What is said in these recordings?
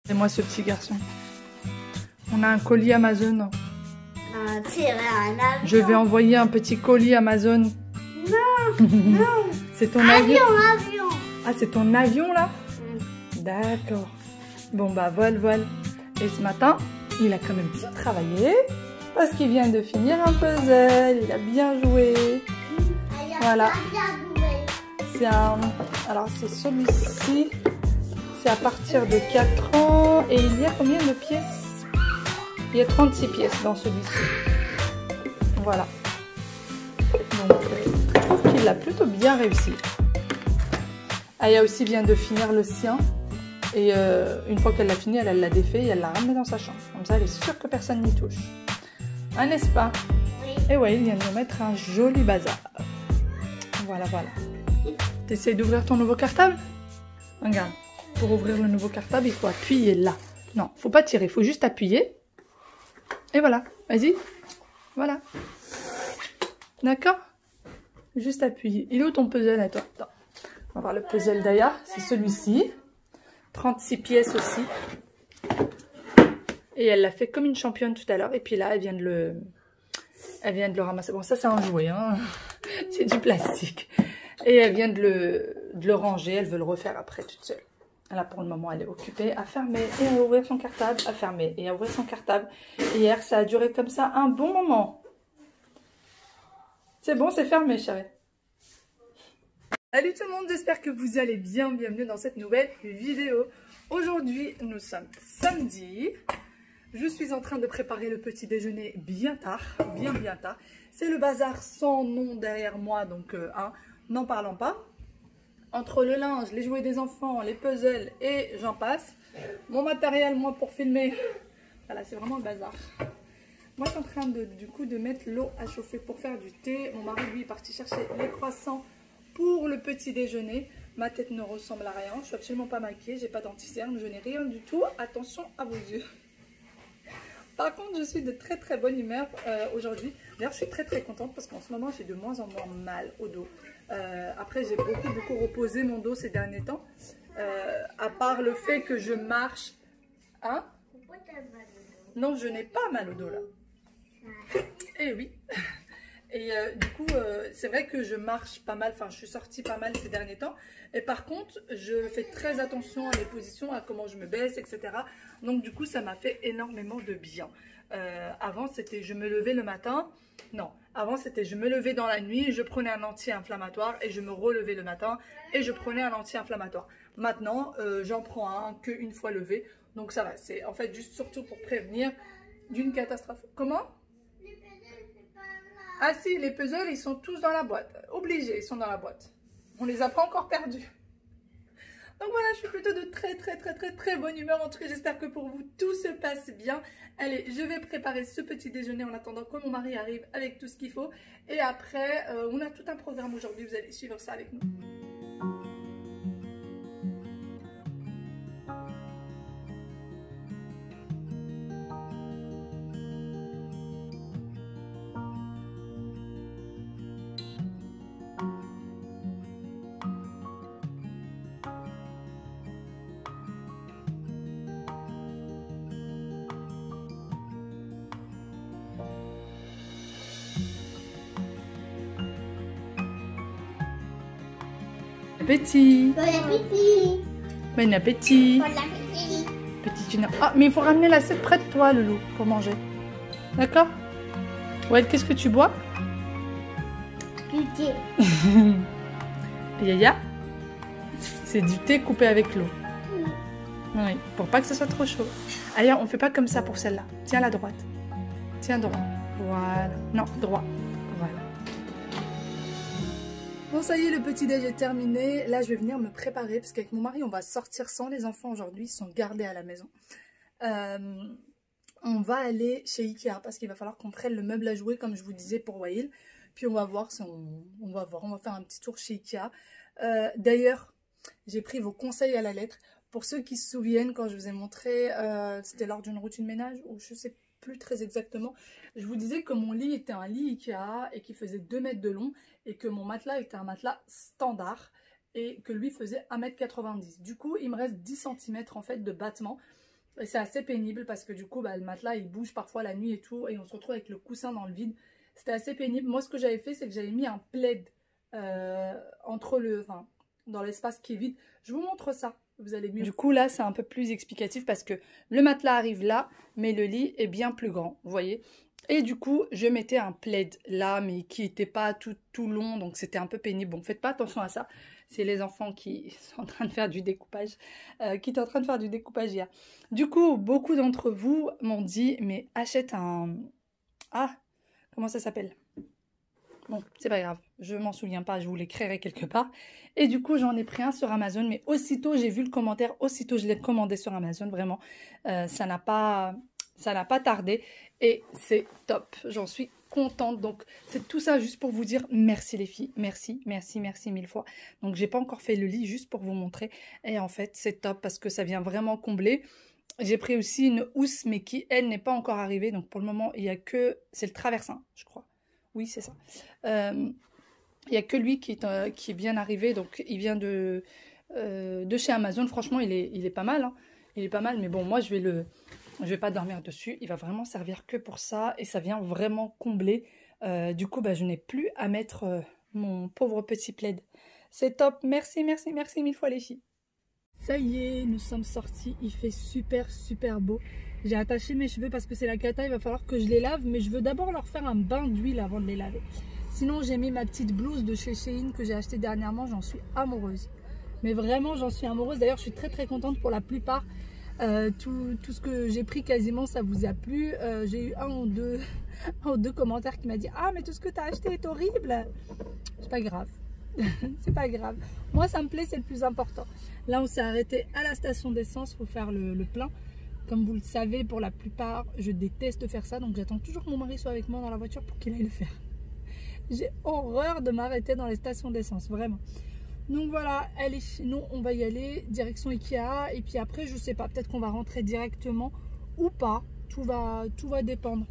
C'est moi ce petit garçon. On a un colis Amazon. C'est un avion. Je vais envoyer un petit colis Amazon. Non, non. C'est ton avion. Avion. Ah, c'est ton avion là? D'accord. Bon bah voile. Et ce matin, il a quand même bien travaillé parce qu'il vient de finir un puzzle. Il a bien joué. Voilà. C'est un... Alors c'est celui-ci. C'est à partir de 4 ans. Et il y a combien de pièces? Il y a 36 pièces dans celui-ci. Voilà. Donc je trouve qu'il l'a plutôt bien réussi. Aya aussi vient de finir le sien. Et une fois qu'elle l'a fini, elle l'a défait et elle l'a ramené dans sa chambre. Comme ça, elle est sûre que personne n'y touche. Hein, n'est-ce pas? Oui. Et ouais, il vient de nous mettre un joli bazar. Voilà. T'essayes d'ouvrir ton nouveau cartable? Regarde. Pour ouvrir le nouveau cartable, il faut appuyer là. Non, faut pas tirer, il faut juste appuyer. Et voilà. Vas-y. Voilà. D'accord? Juste appuyer. Il est où ton puzzle à toi? Attends. On va voir le puzzle d'Aya. C'est celui-ci. 36 pièces aussi. Et elle l'a fait comme une championne tout à l'heure. Et puis là, elle vient de le ramasser. Bon, ça, c'est un jouet. Hein. C'est du plastique. Et elle vient de le ranger. Elle veut le refaire après toute seule. Là, pour le moment, elle est occupée à fermer et à ouvrir son cartable. À fermer et à ouvrir son cartable. Et hier, ça a duré comme ça un bon moment. C'est bon, c'est fermé, chérie. Salut tout le monde, j'espère que vous allez bien. Bienvenue dans cette nouvelle vidéo. Aujourd'hui, nous sommes samedi. Je suis en train de préparer le petit déjeuner bien tard, bien tard. C'est le bazar sans nom derrière moi, donc n'en parlons pas. Entre le linge, les jouets des enfants, les puzzles et j'en passe. Mon matériel, moi, pour filmer, voilà, c'est vraiment le bazar. Moi, je suis en train du coup de mettre l'eau à chauffer pour faire du thé. Mon mari, lui, est parti chercher les croissants pour le petit déjeuner. Ma tête ne ressemble à rien. Je suis absolument pas maquillée. J'ai pas d'anti-cerne. Je n'ai rien du tout. Attention à vos yeux. Par contre, je suis de très bonne humeur aujourd'hui. D'ailleurs, je suis très contente parce qu'en ce moment, j'ai de moins en moins mal au dos. Après, j'ai beaucoup reposé mon dos ces derniers temps. À part le fait que je marche. Hein? Pourquoi t'as mal au dos? Non, je n'ai pas mal au dos là. Eh oui. Et du coup, c'est vrai que je marche pas mal, enfin je suis sortie pas mal ces derniers temps. Et par contre, je fais très attention à mes positions, à comment je me baisse, etc. Donc du coup, ça m'a fait énormément de bien. Avant, c'était je me levais le matin. Non, avant c'était je me levais dans la nuit, je prenais un anti-inflammatoire et je me relevais le matin et je prenais un anti-inflammatoire. Maintenant, j'en prends un qu'une fois levé. Donc ça va, c'est en fait juste surtout pour prévenir d'une catastrophe. Comment? Ah si, les puzzles, ils sont tous dans la boîte. Obligés, ils sont dans la boîte. On les a pas encore perdus. Donc voilà, je suis plutôt de très bonne humeur. En tout cas, j'espère que pour vous, tout se passe bien. Allez, je vais préparer ce petit déjeuner en attendant que mon mari arrive avec tout ce qu'il faut. Et après, on a tout un programme aujourd'hui. Vous allez suivre ça avec nous. Appétit. Bon appétit. Bon appétit. Bon appétit. Petite Gina. Ah, mais il faut ramener l'assiette près de toi, Loulou, pour manger. D'accord? Ouais, qu'est-ce que tu bois? Du thé. Yaya? C'est du thé coupé avec l'eau. Oui, pour pas que ce soit trop chaud. Allez, on fait pas comme ça pour celle-là. Tiens la droite. Tiens droit. Voilà. Non, droit. Voilà. Bon, ça y est, le petit déj est terminé. Là, je vais venir me préparer parce qu'avec mon mari, on va sortir sans les enfants aujourd'hui. Ils sont gardés à la maison. On va aller chez Ikea parce qu'il va falloir qu'on prenne le meuble à jouer, comme je vous disais, pour Wael. Puis on va voir si on va faire un petit tour chez Ikea. D'ailleurs, j'ai pris vos conseils à la lettre. Pour ceux qui se souviennent, quand je vous ai montré, c'était lors d'une routine ménage, ou je sais plus très exactement, je vous disais que mon lit était un lit Ikea et qu'il faisait 2 mètres de long et que mon matelas était un matelas standard et que lui faisait 1,90 m. Du coup, il me reste 10 cm en fait de battement. Et c'est assez pénible parce que du coup, bah, le matelas, il bouge parfois la nuit et tout. Et on se retrouve avec le coussin dans le vide. C'était assez pénible. Moi, ce que j'avais fait, c'est que j'avais mis un plaid dans l'espace qui est vide. Je vous montre ça. Vous allez mieux. Du coup, là, c'est un peu plus explicatif parce que le matelas arrive là, mais le lit est bien plus grand. Vous voyez? Et du coup, je mettais un plaid là, mais qui n'était pas tout long. Donc, c'était un peu pénible. Bon, faites pas attention à ça. C'est les enfants qui sont en train de faire du découpage. Qui étaient en train de faire du découpage hier. Du coup, beaucoup d'entre vous m'ont dit, mais achète un... Ah, comment ça s'appelle? Bon, c'est pas grave, je m'en souviens pas, je vous l'écrirai quelque part. Et du coup, j'en ai pris un sur Amazon, mais aussitôt j'ai vu le commentaire, aussitôt je l'ai commandé sur Amazon, vraiment. Ça n'a pas tardé et c'est top, j'en suis contente. Donc, c'est tout ça juste pour vous dire merci les filles, merci, merci, merci mille fois. Donc, j'ai pas encore fait le lit juste pour vous montrer. Et en fait, c'est top parce que ça vient vraiment combler. J'ai pris aussi une housse, mais qui, elle, n'est pas encore arrivée. Donc, pour le moment, il n'y a que... C'est le traversin, je crois. Oui, c'est ça. Il n'y a que lui qui est bien arrivé. Donc, il vient de chez Amazon. Franchement, il est pas mal. Hein. Il est pas mal. Mais bon, moi, je vais pas dormir dessus. Il va vraiment servir que pour ça. Et ça vient vraiment combler. Du coup, bah, je n'ai plus à mettre mon pauvre petit plaid. C'est top. Merci, merci, merci mille fois les filles. Ça y est, nous sommes sortis. Il fait super, super beau. J'ai attaché mes cheveux parce que c'est la cata, il va falloir que je les lave. Mais je veux d'abord leur faire un bain d'huile avant de les laver. Sinon, j'ai mis ma petite blouse de chez Shein que j'ai achetée dernièrement. J'en suis amoureuse. Mais vraiment, j'en suis amoureuse. D'ailleurs, je suis très, très contente pour la plupart. Tout ce que j'ai pris quasiment, ça vous a plu. J'ai eu un ou deux commentaires qui m'a dit « Ah, mais tout ce que tu as acheté est horrible !» C'est pas grave. C'est pas grave. Moi, ça me plaît, c'est le plus important. Là, on s'est arrêté à la station d'essence pour faire le plein. Comme vous le savez, pour la plupart, je déteste faire ça. Donc, j'attends toujours que mon mari soit avec moi dans la voiture pour qu'il aille le faire. J'ai horreur de m'arrêter dans les stations d'essence, vraiment. Donc voilà, allez, nous, on va y aller, direction Ikea. Et puis après, je sais pas, peut-être qu'on va rentrer directement ou pas. Tout va dépendre.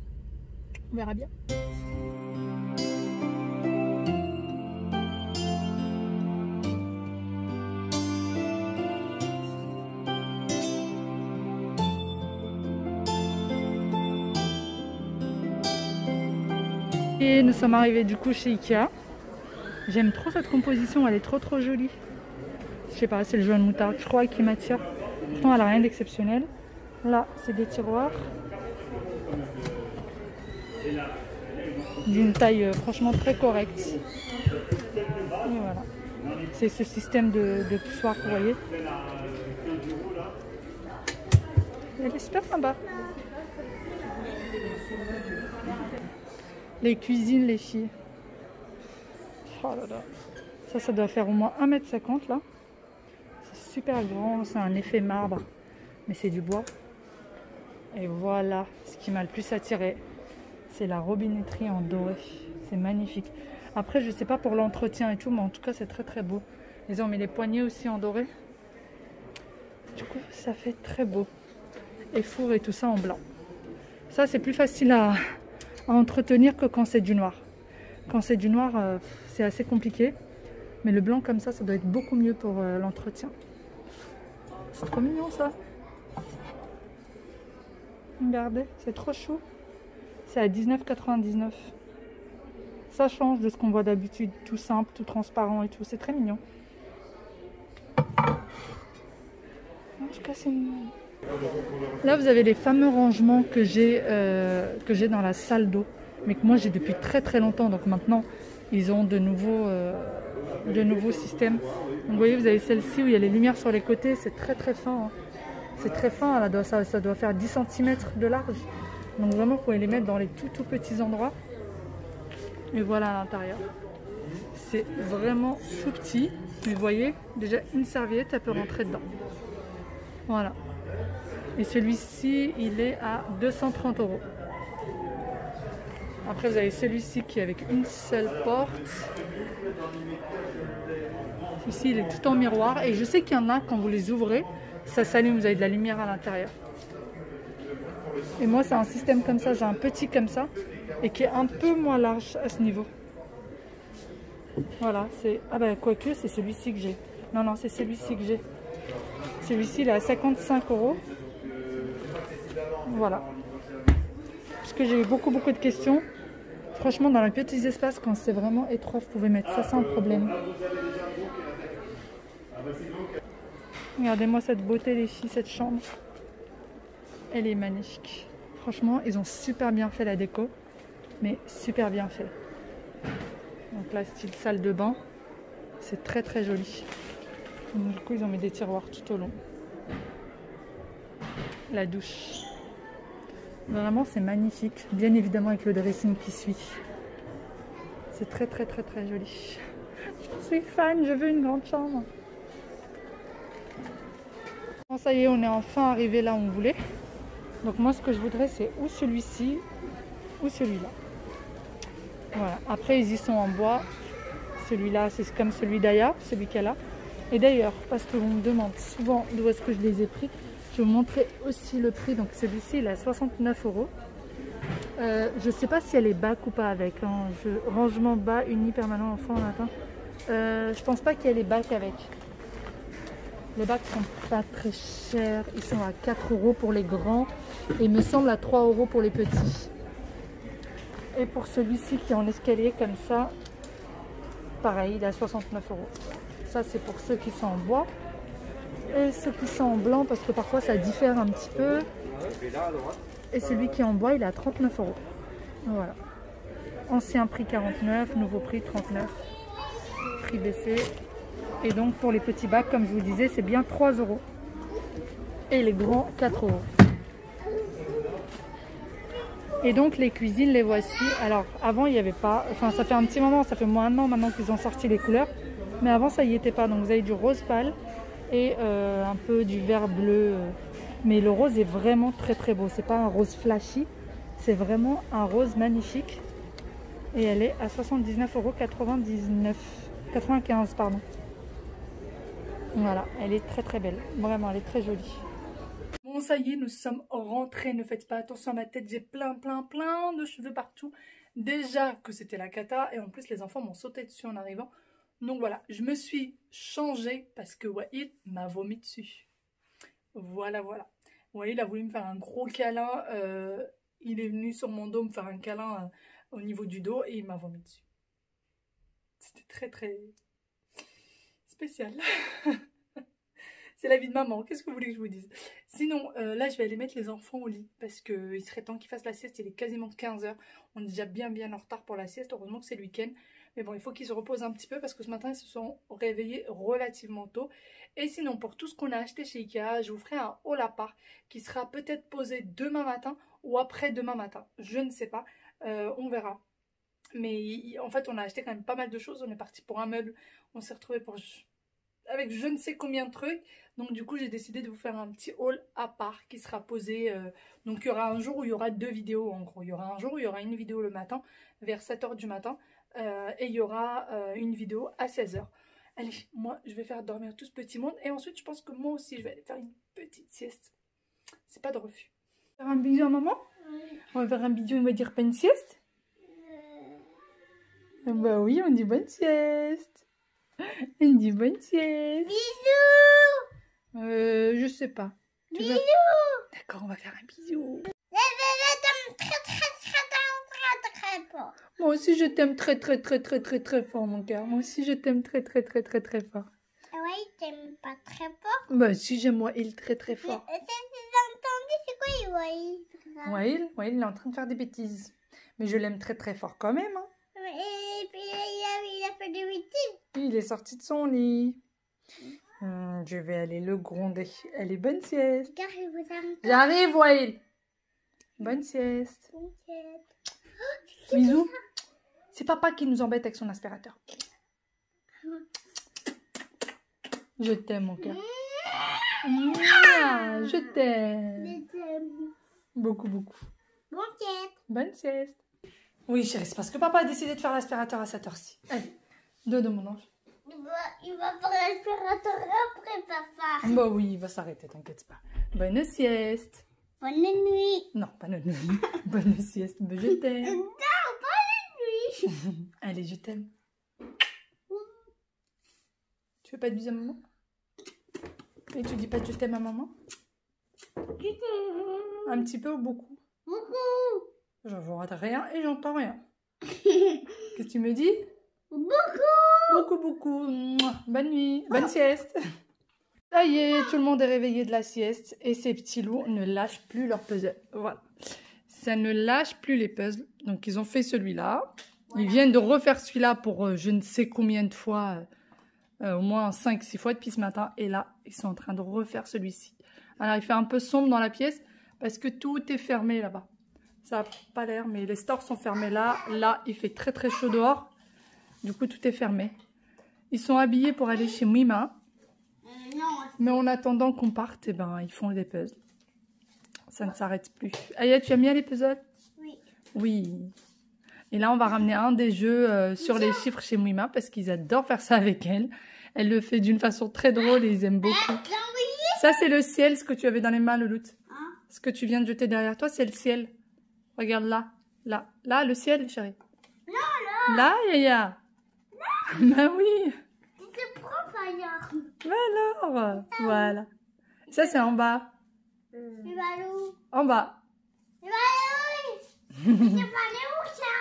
On verra bien. Et nous sommes arrivés du coup chez Ikea. J'aime trop cette composition, elle est trop jolie. Je sais pas, c'est le jaune moutarde, je crois, qui m'attire. Pourtant, elle n'a rien d'exceptionnel. Là, c'est des tiroirs. D'une taille franchement très correcte. Et voilà. C'est ce système de poussoir, vous voyez. Elle est super sympa. Les cuisines, les filles. Oh là là. Ça doit faire au moins 1,50 m là. C'est super grand, c'est un effet marbre. Mais c'est du bois. Et voilà, ce qui m'a le plus attiré, c'est la robinetterie en doré. C'est magnifique. Après, je sais pas pour l'entretien et tout, mais en tout cas, c'est très beau. Ils ont mis les poignées aussi en doré. Du coup, ça fait très beau. Et four et tout ça en blanc. Ça, c'est plus facile à entretenir que quand c'est du noir. Quand c'est du noir, c'est assez compliqué. Mais le blanc comme ça doit être beaucoup mieux pour l'entretien. C'est trop mignon ça. Regardez, c'est trop chou. C'est à 19,99 €. Ça change de ce qu'on voit d'habitude. Tout simple, tout transparent et tout. C'est très mignon. En tout cas, c'est mignon. Là, vous avez les fameux rangements que j'ai dans la salle d'eau, mais que moi j'ai depuis très longtemps. Donc maintenant, ils ont de nouveaux systèmes. Donc vous voyez, vous avez celle-ci où il y a les lumières sur les côtés. C'est très fin. Hein. C'est très fin. Là, ça doit faire 10 cm de large. Donc vraiment, vous pouvez les mettre dans les tout petits endroits. Et voilà à l'intérieur. C'est vraiment tout petit. Mais vous voyez, déjà une serviette, elle peut rentrer dedans. Voilà. Et celui-ci, il est à 230 €. Après, vous avez celui-ci qui est avec une seule porte. Ici, il est tout en miroir. Et je sais qu'il y en a, quand vous les ouvrez, ça s'allume, vous avez de la lumière à l'intérieur. Et moi, c'est un système comme ça. J'ai un petit comme ça. Et qui est un peu moins large à ce niveau. Voilà, c'est... Ah ben, quoique, c'est celui-ci que j'ai. Non, c'est celui-ci que j'ai. Celui-ci, il est à 55 €. Voilà. Parce que j'ai eu beaucoup de questions. Franchement, dans les petits espaces, quand c'est vraiment étroit, vous pouvez mettre ça sans problème. Regardez-moi cette beauté, les filles, cette chambre. Elle est magnifique. Franchement, ils ont super bien fait la déco. Mais super bien fait. Donc là, style salle de bain. C'est très joli. Donc, du coup, ils ont mis des tiroirs tout au long. La douche. Vraiment, c'est magnifique. Bien évidemment, avec le dressing qui suit. C'est très joli. Je suis fan, je veux une grande chambre. Bon, ça y est, on est enfin arrivé là où on voulait. Donc moi, ce que je voudrais, c'est ou celui-ci ou celui-là. Voilà. Après, ils y sont en bois. Celui-là, c'est comme celui d'Aya, celui qu'elle a. Et d'ailleurs, parce qu'on me demande souvent d'où est-ce que je les ai pris, je vais vous montrer aussi le prix. Donc celui-ci, il est à 69 €. Je ne sais pas si elle est bac ou pas avec. Hein. Rangement bas, uni permanent, enfant, matin. Je pense pas qu'il y ait les bacs avec. Les bacs sont pas très chers. Ils sont à 4 € pour les grands. Et il me semble à 3 € pour les petits. Et pour celui-ci qui est en escalier comme ça, pareil, il est à 69 €. Ça, c'est pour ceux qui sont en bois. Et ceux qui sont en blanc, parce que parfois ça diffère un petit peu. Et celui qui est en bois, il est à 39 €. Voilà. Ancien prix 49, nouveau prix 39. Prix baissé. Et donc pour les petits bacs, comme je vous disais, c'est bien 3 €. Et les grands, 4 €. Et donc les cuisines, les voici. Alors avant, il n'y avait pas. Enfin, ça fait un petit moment, ça fait moins d'un an maintenant qu'ils ont sorti les couleurs. Mais avant, ça n'y était pas. Donc vous avez du rose pâle et un peu du vert bleu. Mais le rose est vraiment très beau. C'est pas un rose flashy. C'est vraiment un rose magnifique. Et elle est à 79,99 €. 95, pardon. Voilà, elle est très belle. Vraiment, elle est très jolie. Bon, ça y est, nous sommes rentrés. Ne faites pas attention à ma tête. J'ai plein de cheveux partout. Déjà que c'était la cata. Et en plus, les enfants m'ont sauté dessus en arrivant. Donc voilà, je me suis changée parce que Wael m'a vomi dessus. Voilà. Wael a voulu me faire un gros câlin. Il est venu sur mon dos me faire un câlin au niveau du dos et il m'a vomi dessus. C'était très spécial. C'est la vie de maman, qu'est-ce que vous voulez que je vous dise? Sinon, là, je vais aller mettre les enfants au lit parce qu'il serait temps qu'ils fassent la sieste. Il est quasiment 15 h. On est déjà bien en retard pour la sieste. Heureusement que c'est le week-end. Mais bon, il faut qu'ils se reposent un petit peu parce que ce matin, ils se sont réveillés relativement tôt. Et sinon, pour tout ce qu'on a acheté chez Ikea, je vous ferai un haul à part qui sera peut-être posé demain matin ou après-demain matin. Je ne sais pas, on verra. Mais en fait, on a acheté quand même pas mal de choses. On est parti pour un meuble. On s'est retrouvé avec je ne sais combien de trucs. Donc du coup, j'ai décidé de vous faire un petit haul à part qui sera posé. Donc il y aura un jour où il y aura 2 vidéos en gros. Il y aura un jour où il y aura une vidéo le matin vers 7 h du matin. Et il y aura une vidéo à 16 h. Allez, moi, je vais faire dormir tout ce petit monde. Et ensuite, je pense que moi aussi, je vais aller faire une petite sieste. C'est pas de refus. Faire un bisou à maman? Oui. On va faire un bisou, on va dire bonne sieste? Bah oui, on dit bonne sieste. On dit bonne sieste. Bisous. Je sais pas. Bisous. D'accord, on va faire un bisou. Je t'aime très fort. Moi aussi, je t'aime très fort, mon cœur. Moi aussi, je t'aime très fort. Oui, t'aimes pas très fort. Bah si, j'aime Wael très fort. C'est quoi Wael? Wael, il est en train de faire des bêtises. Mais je l'aime très fort quand même. Hein. Et puis il a fait des bêtises. Il est sorti de son lit. Je vais aller le gronder. Allez, bonne sieste. J'arrive, Wael. Bonne sieste. Bisous. C'est papa qui nous embête avec son aspirateur. Je t'aime, mon cœur. Je t'aime. Beaucoup. Bonne sieste. Oui, chérie, c'est parce que papa a décidé de faire l'aspirateur à cette heure-ci. Allez, dodo, mon ange. Il va faire l'aspirateur après, papa. Bah oui, il va s'arrêter, t'inquiète pas. Bonne sieste. Bonne nuit. Non, pas bonne nuit. Bonne sieste. Mais je t'aime. Non, bonne nuit. Allez, je t'aime. Tu veux pas de bisous à maman? Et tu dis pas que je t'aime à maman? Je t'aime. Un petit peu ou beaucoup? Beaucoup. Je vois rien et j'entends rien. Qu'est-ce que tu me dis? Beaucoup. Beaucoup, beaucoup. Mouah. Bonne nuit, bonne sieste. Ça y est, tout le monde est réveillé de la sieste et ces petits loups ne lâchent plus leur puzzle. Voilà. Ça ne lâche plus les puzzles. Donc, ils ont fait celui-là. Ils viennent de refaire celui-là pour je ne sais combien de fois, au moins 5-6 fois depuis ce matin. Et là, ils sont en train de refaire celui-ci. Alors, il fait un peu sombre dans la pièce parce que tout est fermé là-bas. Ça n'a pas l'air, mais les stores sont fermés là. Là, il fait très très chaud dehors. Du coup, tout est fermé. Ils sont habillés pour aller chez Mouima. Mais en attendant qu'on parte, eh ben, ils font des puzzles. Ça ne s'arrête plus. Aya, tu aimes bien les puzzles? Oui. Oui. Et là, on va ramener un des jeux sur les chiffres chez Mouima parce qu'ils adorent faire ça avec elle. Elle le fait d'une façon très drôle et ils aiment beaucoup. Ça, c'est le ciel, ce que tu avais dans les mains, Louloute. Ce que tu viens de jeter derrière toi, c'est le ciel. Regarde là. Là. Là, le ciel, chérie. Non, là. Là, Yaya. Ben oui. C'est propre ailleurs. Alors, voilà. Ça, c'est en bas. Il va où? En bas. Il va où? Il va aller où ça?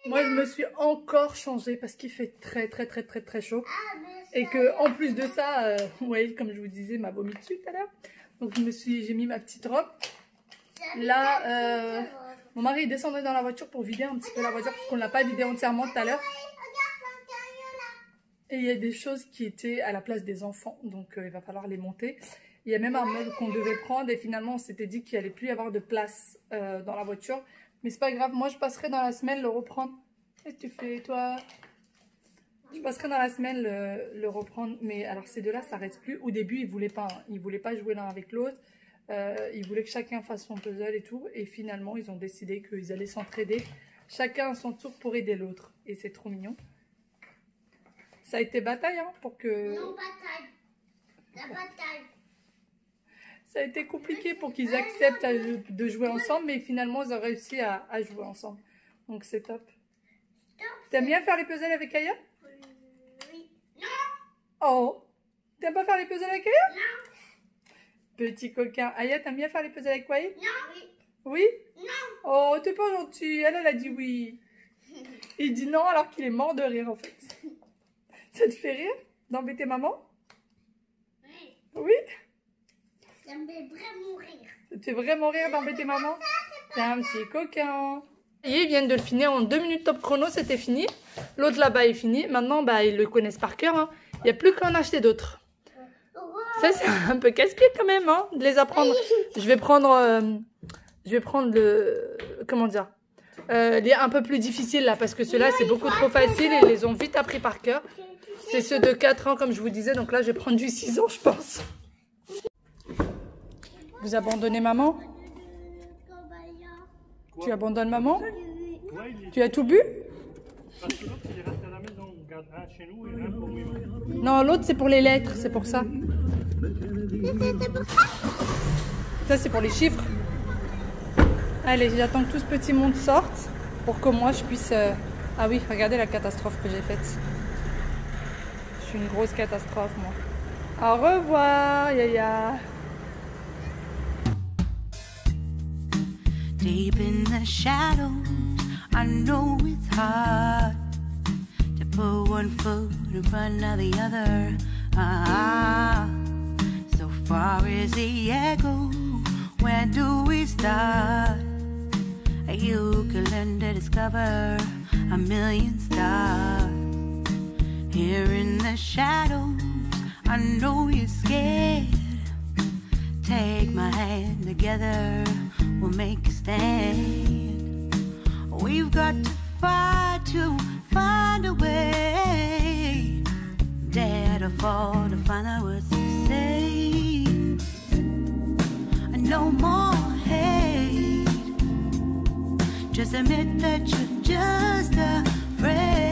Moi, je me suis encore changée parce qu'il fait très, très, très, très, très chaud. Ah, mais Et que, en plus de ça, ouais, comme je vous disais, m'a vomi dessus tout à l'heure. Donc, j'ai mis ma petite robe. Là, mon mari est descendu dans la voiture pour vider un petit peu la voiture parce qu'on ne l'a pas vidée entièrement tout à l'heure. Et il y a des choses qui étaient à la place des enfants, donc il va falloir les monter. Il y a même un meuble qu'on devait prendre et finalement on s'était dit qu'il n'allait plus y avoir de place dans la voiture. Mais c'est pas grave, moi je passerai dans la semaine le reprendre. Qu'est-ce que tu fais toi? Je passerai dans la semaine le reprendre, mais alors ces deux-là ça reste plus. Au début ils voulaient pas, hein. Ils voulaient pas jouer l'un avec l'autre. Ils voulaient que chacun fasse son puzzle et tout. Et finalement ils ont décidé qu'ils allaient s'entraider. Chacun à son tour pour aider l'autre. Et c'est trop mignon. Ça a été bataille hein, pour que... non, bataille. La bataille. Ça a été compliqué pour qu'ils acceptent de jouer ensemble, mais finalement ils ont réussi à jouer ensemble. Donc c'est top. T'aimes bien faire les puzzles avec Aya? Oui. Oh, t'aimes pas faire les puzzles avec Aya? Non. Petit coquin. Aya, t'aimes bien faire les puzzles avec Wai? Non. Oui. Oui? Non. Oh, t'es pas gentil. Elle a dit oui. Il dit non alors qu'il est mort de rire en fait. Ça te fait rire d'embêter maman? Oui. Oui? Ça me fait vraiment rire. Ça te fait vraiment rire d'embêter maman? T'es un petit coquin. Ils viennent de le finir en 2 minutes top chrono, c'était fini. L'autre là-bas est fini. Maintenant, bah, ils le connaissent par cœur. Hein. Il n'y a plus qu'à en acheter d'autres. Ça, c'est un peu casse-pied quand même, hein, de les apprendre. Je vais prendre le... Comment dire, les un peu plus difficiles là, parce que ceux-là, c'est beaucoup trop facile et ils les ont vite appris par cœur. C'est ceux de 4 ans, comme je vous disais. Donc là, je vais prendre du 6 ans, je pense. Vous abandonnez maman? Tu abandonnes maman? Tu as tout bu? Parce que l'autre, il reste à la maison, on gardera chez nous et un pour lui. Non, l'autre, c'est pour les lettres, c'est pour ça. Ça, c'est pour les chiffres. Allez, j'attends que tout ce petit monde sorte pour que moi, je puisse... Ah oui, regardez la catastrophe que j'ai faite. Je suis une grosse catastrophe, moi. Au revoir, Yaya. Deep in the shadows, I know it's hard to put one foot in front of the other. So far as the echo, where do we start? You can learn to discover a million stars. Here in the shadows, I know you're scared. Take my hand, together we'll make a stand. We've got to find a way. Dare to fall, to find out what to say. No more hate. Just admit that you're just afraid.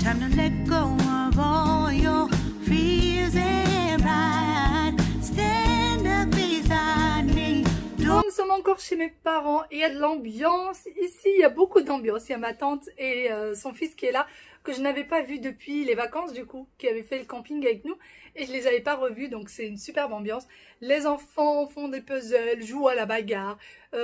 Time to let go of all your fears and pride. Stand up beside me. Nous sommes en encore chez mes parents et il y a de l'ambiance. Ici, il y a beaucoup d'ambiance. Il y a ma tante et son fils qui est là, que je n'avais pas vu depuis les vacances du coup, qui avaient fait le camping avec nous. Et je les avais pas revus, donc c'est une superbe ambiance. Les enfants font des puzzles, jouent à la bagarre,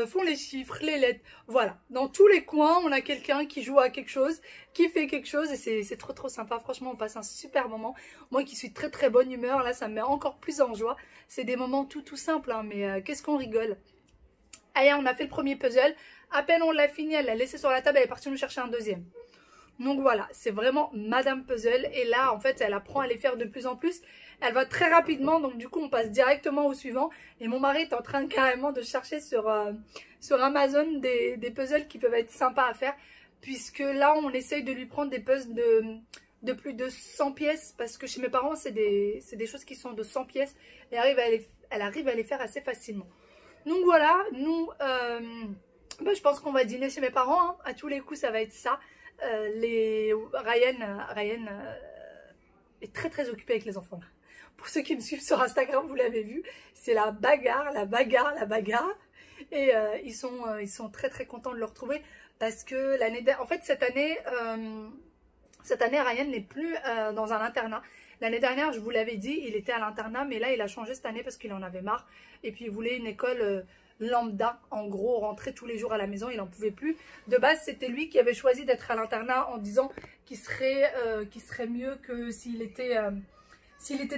font les chiffres, les lettres. Voilà, dans tous les coins, on a quelqu'un qui joue à quelque chose, qui fait quelque chose. Et c'est trop sympa. Franchement, on passe un super moment. Moi qui suis très bonne humeur, là, ça me met encore plus en joie. C'est des moments tout simples, hein, mais qu'est-ce qu'on rigole. Allez, on a fait le premier puzzle. À peine on l'a fini, elle l'a laissé sur la table, elle est partie nous chercher un deuxième. Donc voilà, c'est vraiment Madame Puzzle. Et là, en fait, elle apprend à les faire de plus en plus. Elle va très rapidement, donc du coup, on passe directement au suivant. Et mon mari est en train carrément de chercher sur Amazon des puzzles qui peuvent être sympas à faire. Puisque là, on essaye de lui prendre des puzzles de plus de 100 pièces. Parce que chez mes parents, c'est des choses qui sont de 100 pièces. Et elle arrive à les faire assez facilement. Donc voilà, nous, je pense qu'on va dîner chez mes parents. Hein. À tous les coups, ça va être ça. Ryan est très occupé avec les enfants. Pour ceux qui me suivent sur Instagram, vous l'avez vu, c'est la bagarre. Et ils sont très contents de le retrouver parce que cette année, Ryan n'est plus dans un internat. L'année dernière, je vous l'avais dit, il était à l'internat, mais là, il a changé cette année parce qu'il en avait marre. Et puis, il voulait une école lambda, en gros, rentrer tous les jours à la maison, il n'en pouvait plus. De base, c'était lui qui avait choisi d'être à l'internat en disant qu'il serait mieux que s'il était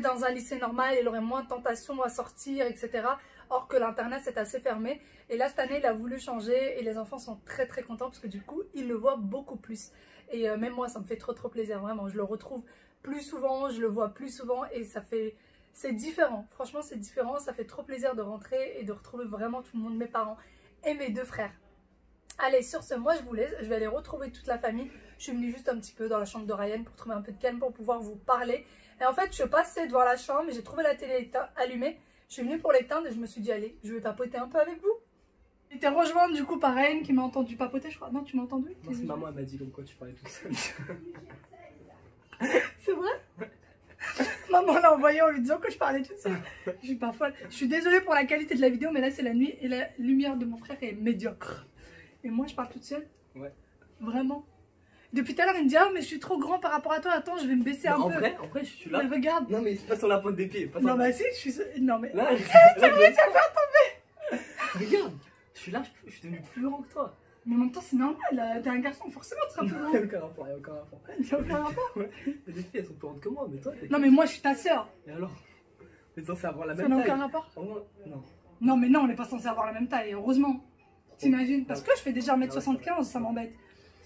dans un lycée normal, il aurait moins de tentations à sortir, etc. Or que l'internat, c'est assez fermé. Et là, cette année, il a voulu changer et les enfants sont très contents parce que du coup, ils le voient beaucoup plus. Et même moi, ça me fait trop plaisir, vraiment. Je le retrouve plus souvent, je le vois plus souvent et c'est différent. Franchement, c'est différent. Ça fait trop plaisir de rentrer et de retrouver vraiment tout le monde, mes parents et mes deux frères. Allez, sur ce, moi, je vous laisse. Je vais aller retrouver toute la famille. Je suis venue juste un petit peu dans la chambre de Ryan pour trouver un peu de calme pour pouvoir vous parler. Et en fait, je passais devant la chambre et j'ai trouvé la télé allumée. Je suis venue pour l'éteindre et je me suis dit, allez, je vais papoter un peu avec vous. J'étais rejointe du coup par Ryan qui m'a entendu papoter, je crois. Non, tu m'as entendu? Non, c'est maman, elle m'a dit comme quoi tu parlais tout seul. C'est vrai? Maman l'a envoyé en lui disant que je parlais toute seule. Je suis pas folle. Je suis désolée pour la qualité de la vidéo, mais là c'est la nuit et la lumière de mon frère est médiocre. Et moi je parle toute seule? Ouais. Vraiment? Depuis tout à l'heure il me dit ah mais je suis trop grand par rapport à toi, attends je vais me baisser un peu. En vrai je suis là. Mais regarde. Non mais c'est pas sur la pointe des pieds. Non bah si je suis... Non mais... Là, c'est vrai, ça va faire tomber. Regarde, je suis là, je suis devenu plus grand que toi. Mais en même temps c'est normal, t'es un garçon, forcément tu seras plus grand. Il n'y a aucun rapport, il n'y a aucun rapport. Il n'y a aucun rapport. Ouais. Les filles elles sont plus grandes que moi, mais toi non mais moi je suis ta soeur. Et alors? On est censé avoir la même taille. taille. Ça n'a aucun rapport? Non. Non mais non, on n'est pas censé avoir la même taille, heureusement. T'imagines? Parce que je fais déjà 1m75, ça m'embête.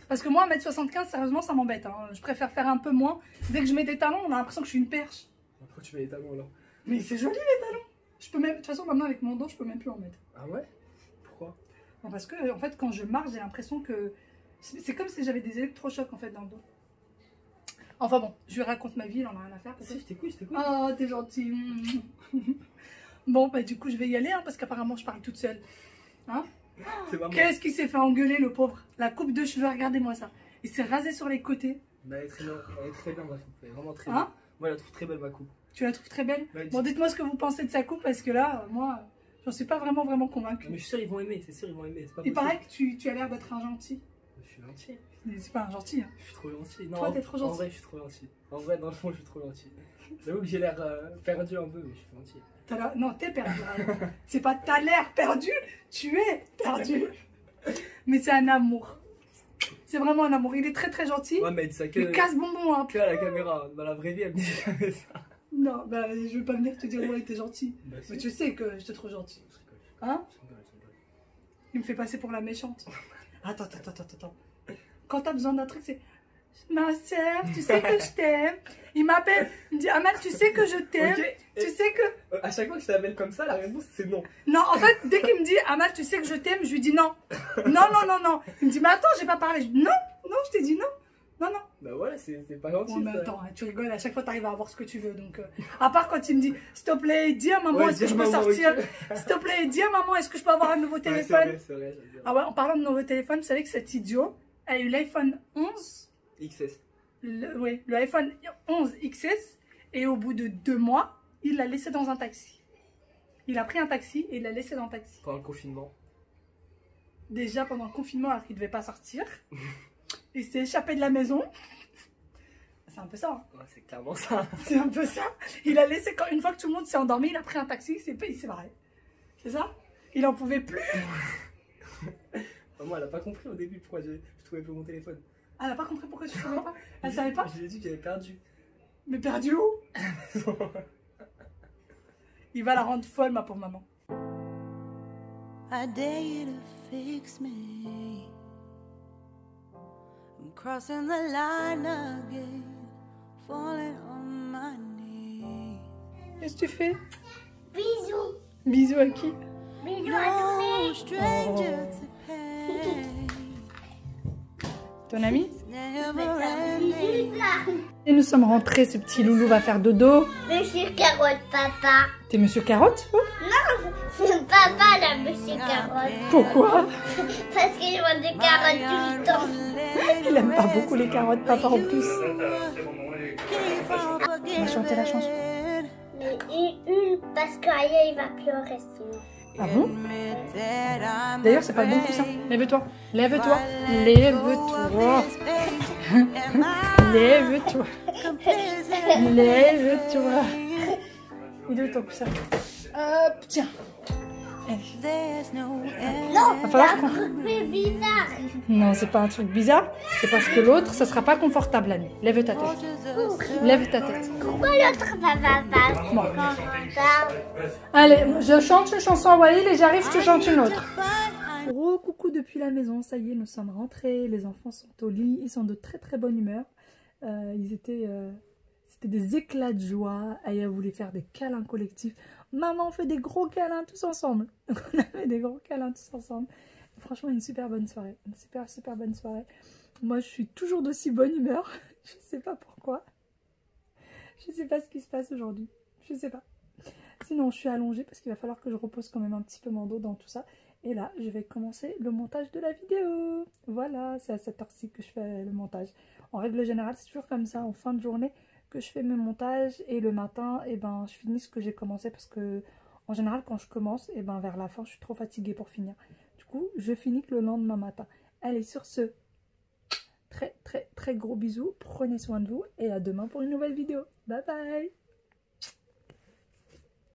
Parce que moi 1m75, sérieusement ça m'embête. Hein. Je préfère faire un peu moins. Dès que je mets des talons, on a l'impression que je suis une perche. Pourquoi tu mets les talons là? Mais c'est joli les talons. Je peux même, de toute façon maintenant avec mon dos, je peux même plus en mettre. Ah ouais? Pourquoi? Parce que en fait quand je marche j'ai l'impression que c'est comme si j'avais des électrochocs en fait dans le dos. Enfin bon, je lui raconte ma vie, il en a rien à faire. Si, je t'écoute. Oh t'es gentil. Bon bah du coup je vais y aller hein, parce qu'apparemment je parle toute seule. Hein? Qu'est-ce qu'il s'est fait engueuler le pauvre? La coupe de cheveux, regardez-moi ça. Il s'est rasé sur les côtés. Bah, elle est très bien ma coupe, elle est vraiment très belle. Moi je la trouve très belle ma coupe. Tu la trouves très belle? Bah, bon dites-moi ce que vous pensez de sa coupe parce que là moi... J'en suis pas vraiment convaincue. Mais je suis sûr ils vont aimer, c'est sûr ils vont aimer. Il paraît que tu as l'air d'être un gentil. Je suis gentil. Mais c'est pas un gentil. Hein. Je suis trop gentil. Non, toi t'es trop gentil. En vrai je suis trop gentil. En vrai dans le fond je suis trop gentil. J'avoue que j'ai l'air perdu un peu mais je suis gentil. Non t'es perdu. C'est pas t'as l'air perdu, tu es perdu. Mais c'est un amour. C'est vraiment un amour. Il est très gentil. Ouais mais elle dit ça que... Il casse bonbon hein. Que à la caméra. Dans la vraie vie elle me dit jamais ça. Non, bah je veux pas venir te dire ouais t'es gentil. Bah, mais tu sais que je te trouve gentil. Hein? Il me fait passer pour la méchante. Attends. Quand t'as besoin d'un truc, c'est ma soeur, tu sais que je t'aime. Il m'appelle, il me dit Amal, tu sais que je t'aime. Okay. Tu sais que. À chaque fois que je t'appelle comme ça, la réponse c'est non. Non, en fait, dès qu'il me dit Amal, tu sais que je t'aime, je lui dis non. Non. Il me dit mais attends, j'ai pas parlé. Je dis non, je t'ai dit non. Non. Bah ouais, c'est pas gentil. Ouais, mais attends, tu rigoles, à chaque fois t'arrives à avoir ce que tu veux. Donc, à part quand il me dit, s'il te plaît, dis à maman, est-ce que je peux sortir? S'il te plaît, dis à maman, est-ce que je peux avoir un nouveau téléphone? C'est vrai. Ah ouais, en parlant de nouveau téléphone, vous savez que cet idiot a eu l'iPhone 11 XS. Le iPhone 11 XS, et au bout de 2 mois, il l'a laissé dans un taxi. Il a pris un taxi et il l'a laissé dans le taxi. Pendant le confinement. Déjà, pendant le confinement, alors qu'il ne devait pas sortir. Il s'est échappé de la maison. C'est un peu ça. Hein. Ouais, c'est clairement ça. C'est un peu ça. Il a laissé, une fois que tout le monde s'est endormi, il a pris un taxi, il s'est barré. C'est ça? Il en pouvait plus. Maman, elle a pas compris au début pourquoi je trouvais plus mon téléphone. Elle n'a pas compris pourquoi tu ne trouvais pas. Elle savait pas. Je lui ai dit que j'avais perdu. Mais perdu où? Il va la rendre folle, ma pauvre maman. I dare you to fix me. I'm crossing the line again, falling on my knees. Qu'est-ce que tu fais? Bisous. Bisous à qui? Bisous à No tous stranger to pain. Ton ami? Never les ending. bisous là. Et nous sommes rentrés, ce petit loulou va faire dodo. Monsieur Carotte, papa. T'es Monsieur Carotte? Oh, Non, papa là, Monsieur Carotte. pourquoi? Parce qu'il mange des carottes tout le temps. Il aime pas beaucoup les carottes, papa en plus. On va chanter la chanson. Mais une, parce qu'ailleurs il va pleurer sinon. Ah bon? D'ailleurs, c'est pas le bon coussin. Lève-toi. Lève-toi. Lève-toi. Lève-toi. Lève-toi. Il est où ton coussin? Hop, tiens. Allez. Non, Va falloir qu'on... c'est bizarre. Non, c'est pas un truc bizarre. C'est parce que l'autre, ça sera pas confortable, Annie. Lève ta tête. Lève ta tête. Pourquoi l'autre ça va pas Bon. confortable? Allez, je chante une chanson à Walil et j'arrive, je te chante une autre. Gros coucou depuis la maison, ça y est, nous sommes rentrés. Les enfants sont au lit, ils sont de très très bonne humeur. C'était des éclats de joie. Aya voulait faire des câlins collectifs. Maman fait des gros câlins tous ensemble. Donc on a fait des gros câlins tous ensemble. Franchement, une super bonne soirée. Une super super bonne soirée. Moi, je suis toujours d'aussi bonne humeur. Je sais pas pourquoi. Je sais pas ce qui se passe aujourd'hui. Je sais pas. Sinon, je suis allongée parce qu'il va falloir que je repose quand même un petit peu mon dos dans tout ça. Et là, je vais commencer le montage de la vidéo. Voilà, c'est à cette heure-ci que je fais le montage. En règle générale, c'est toujours comme ça, en fin de journée, que je fais mes montages. Et le matin, eh ben, je finis ce que j'ai commencé parce que, en général, quand je commence, eh ben, vers la fin, je suis trop fatiguée pour finir. Du coup, je finis que le lendemain matin. Allez, sur ce, très très très gros bisous. Prenez soin de vous et à demain pour une nouvelle vidéo. Bye bye!